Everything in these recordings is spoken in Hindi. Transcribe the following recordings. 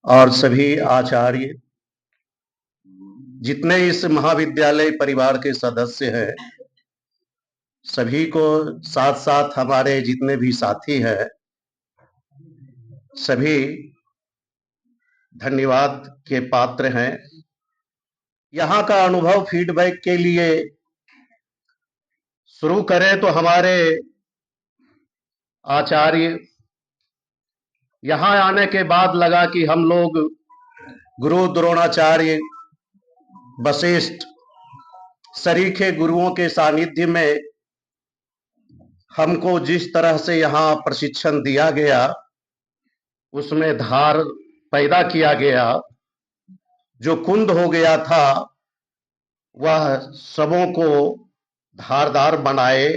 और सभी आचार्य, जितने इस महाविद्यालय परिवार के सदस्य हैं, सभी को, साथ साथ हमारे जितने भी साथी हैं, सभी धन्यवाद के पात्र हैं। यहाँ का अनुभव फीडबैक के लिए शुरू करें तो हमारे आचार्य, यहाँ आने के बाद लगा कि हम लोग गुरु द्रोणाचार्य, वशिष्ठ, सरीखे गुरुओं के सानिध्य में हमको जिस तरह से यहाँ प्रशिक्षण दिया गया, उसमें धार पैदा किया गया, जो कुंद हो गया था वह सबों को धारदार बनाए।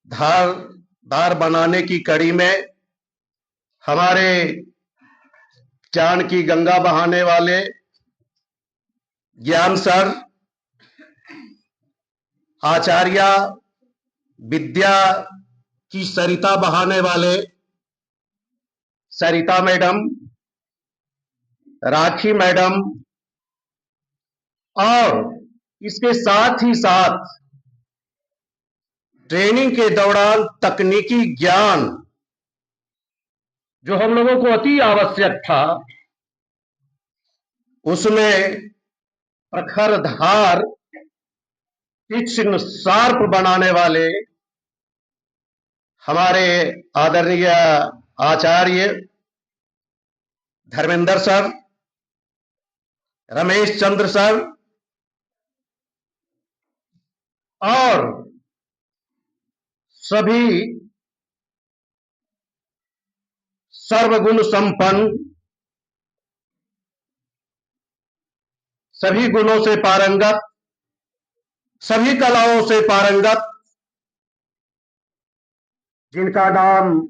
धारदार बनाने की कड़ी में हमारे ज्ञान की गंगा बहाने वाले ज्ञान सर, आचार्य विद्या की सरिता बहाने वाले सरिता मैडम, राखी मैडम, और इसके साथ ही साथ ट्रेनिंग के दौरान तकनीकी ज्ञान जो हम लोगों को अति आवश्यक था, उसमें प्रखर धार, तीक्ष्ण शार्प बनाने वाले हमारे आदरणीय आचार्य धर्मेंद्र सर, रमेश चंद्र सर, और सभी सर्वगुण संपन्न, सभी गुणों से पारंगत, सभी कलाओं से पारंगत, जिनका नाम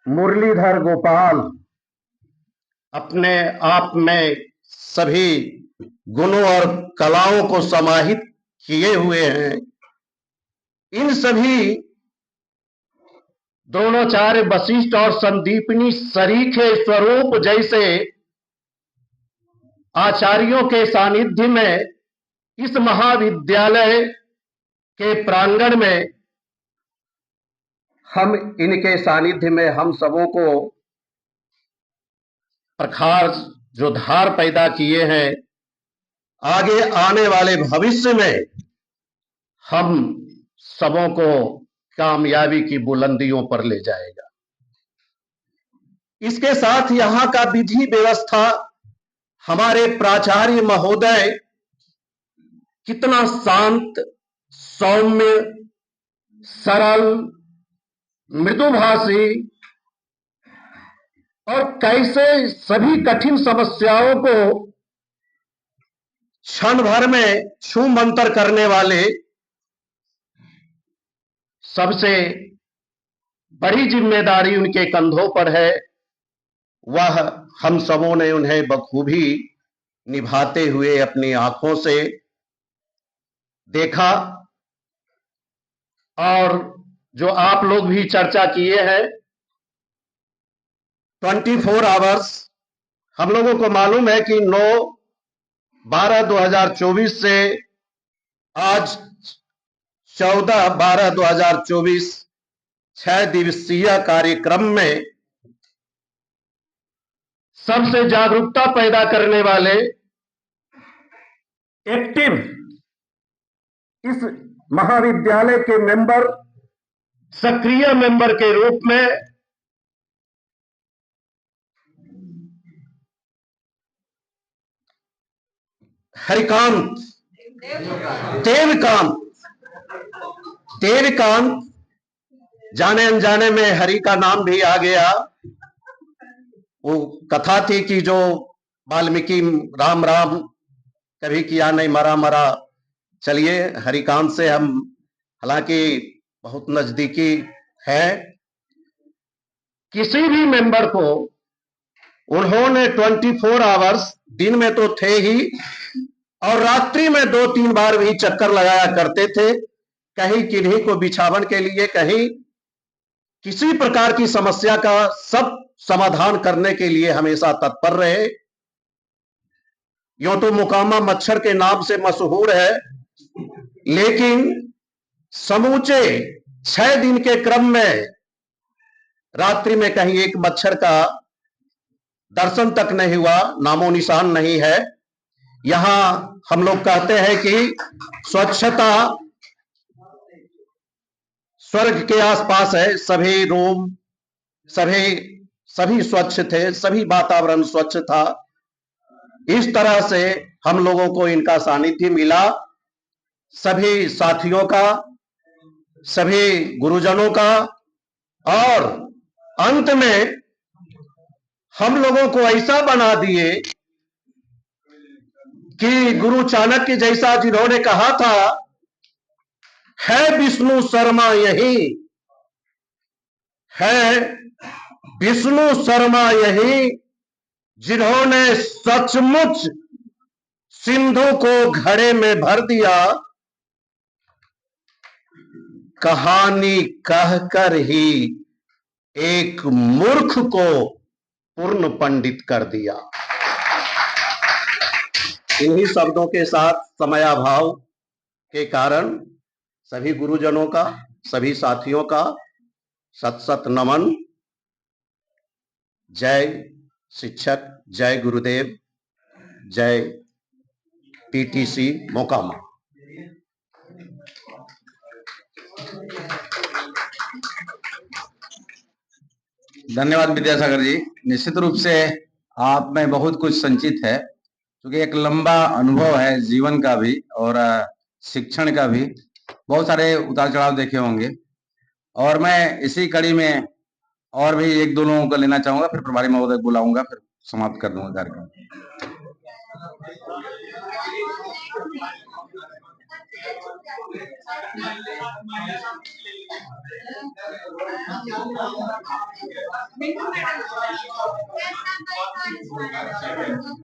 मुरलीधर गोपाल अपने आप में सभी गुणों और कलाओं को समाहित किए हुए हैं। इन सभी द्रोणाचार्य, वशिष्ठ और संदीपनी सरीखे स्वरूप जैसे आचार्यों के सानिध्य में इस महाविद्यालय के प्रांगण में हम इनके सानिध्य में हम सबों को प्रखार जो धार पैदा किए हैं, आगे आने वाले भविष्य में हम सबों को कामयाबी की बुलंदियों पर ले जाएगा। इसके साथ यहाँ का विधि व्यवस्था, हमारे प्राचार्य महोदय कितना शांत, सौम्य, सरल, मृदुभाषी और कैसे सभी कठिन समस्याओं को क्षण भर में छू मंतर करने वाले, सबसे बड़ी जिम्मेदारी उनके कंधों पर है, वह हम सबों ने उन्हें बखूबी निभाते हुए अपनी आंखों से देखा। और जो आप लोग भी चर्चा किए हैं, 24 आवर्स, हम लोगों को मालूम है कि 9/12/2024 से आज 14/12/2024 6 दिवसीय कार्यक्रम में सबसे जागरूकता पैदा करने वाले एक्टिव इस महाविद्यालय के मेंबर, सक्रिय मेंबर के रूप में हरिकांत देवकांत, जाने अनजाने में हरि का नाम भी आ गया। वो कथा थी कि जो वाल्मीकि राम राम कभी किया नहीं मरा मरा। चलिए, हरिकांत से हम हालांकि बहुत नजदीकी है। किसी भी मेंबर को उन्होंने 24 आवर्स, दिन में तो थे ही और रात्रि में 2-3 बार भी चक्कर लगाया करते थे, कहीं किन्हीं को बिछावन के लिए, कहीं किसी प्रकार की समस्या का, सब समाधान करने के लिए हमेशा तत्पर रहे। यूं तो मोकामा मच्छर के नाम से मशहूर है, लेकिन समूचे 6 दिन के क्रम में रात्रि में कहीं एक मच्छर का दर्शन तक नहीं हुआ, नामो निशान नहीं है। यहां हम लोग कहते हैं कि स्वच्छता स्वर्ग के आसपास है। सभी रूम, सभी सभी स्वच्छ थे, सभी वातावरण स्वच्छ था। इस तरह से हम लोगों को इनका सानिध्य मिला, सभी साथियों का, सभी गुरुजनों का, और अंत में हम लोगों को ऐसा बना दिए कि गुरु चाणक्य जैसा जिन्होंने कहा था, है विष्णु शर्मा यही, है विष्णु शर्मा यही, जिन्होंने सचमुच सिंधु को घड़े में भर दिया, कहानी कहकर ही एक मूर्ख को पूर्ण पंडित कर दिया। इन्हीं शब्दों के साथ समयाभाव के कारण सभी गुरुजनों का, सभी साथियों का सत सत नमन। जय शिक्षक, जय गुरुदेव, जय पीटीसी मोकामा। धन्यवाद विद्यासागर जी। निश्चित रूप से आप में बहुत कुछ संचित है, क्योंकि एक लंबा अनुभव है जीवन का भी और शिक्षण का भी। बहुत सारे उतार चढ़ाव देखे होंगे, और मैं इसी कड़ी में और भी एक दो लोगों को लेना चाहूंगा, फिर प्रभारी महोदय बुलाऊंगा, फिर समाप्त कर दूंगा कार्यक्रम।